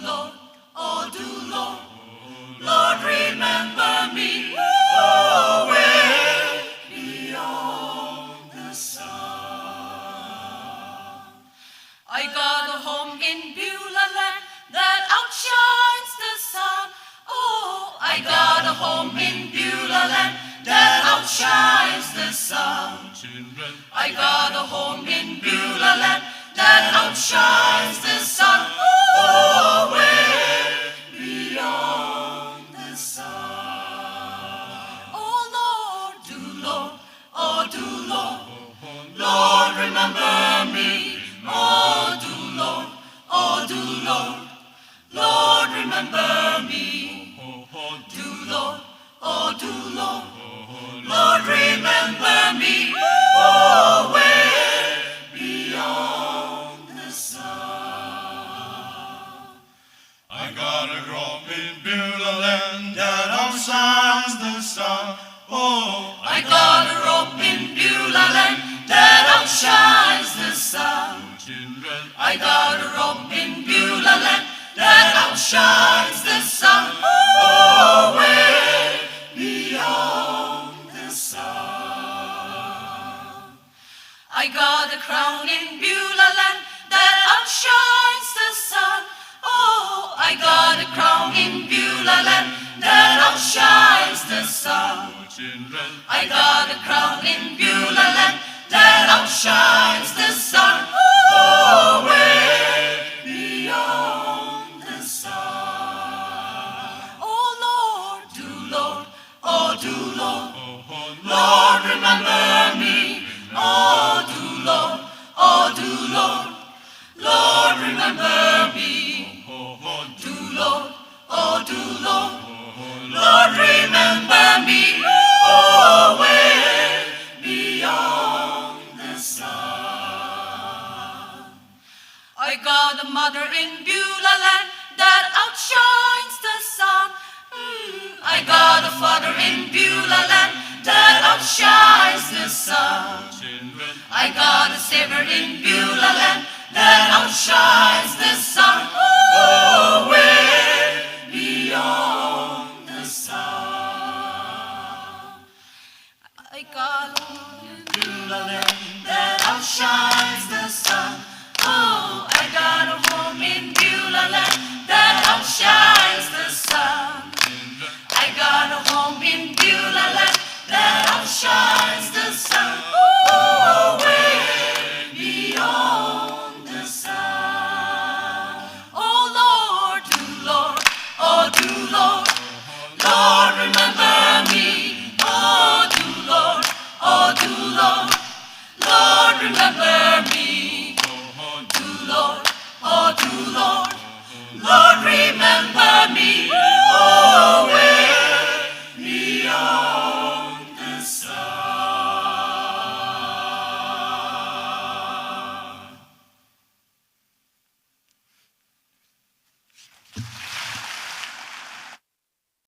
Lord, oh do Lord, Lord remember me, oh way beyond the sun. I got a home in Beulah land that outshines the sun. Oh, I got a home in Beulah land that outshines the sun. I got a home in Beulah land that outshines the sun. Oh, way beyond the sun. Oh Lord, do Lord, oh do Lord, Lord remember me. Oh do Lord, oh do Lord, Lord remember me. Do Lord, oh do Lord, Lord remember me. Oh way beyond the sun. I got a home in Beulah land that outshines the sun. Oh, I got a rope in Beulah land that outshines the sun. I got a rope in Beulah land that outshines the sun. Oh, way beyond the sun. I got a crown in Beulah land that outshines the sun. Oh, I got a crown in Beulah land that outshines the sun. I got a crown in Beulah land that outshines the sun. Oh, way beyond the sun. Oh Lord, do Lord, oh do Lord, Lord remember me. Oh do Lord, oh do Lord, Lord remember me. Do Lord, oh do Lord, Lord remember me. Oh way beyond the sun. I got a mother in Beulah land that outshines the sun. I got a father in Beulah land that outshines the sun. I got a savior in Beulah land that outshines the sun. Oh, way beyond the sun. I got a home in Beulah land that outshines the sun. Oh, I got a home in Beulah land that outshines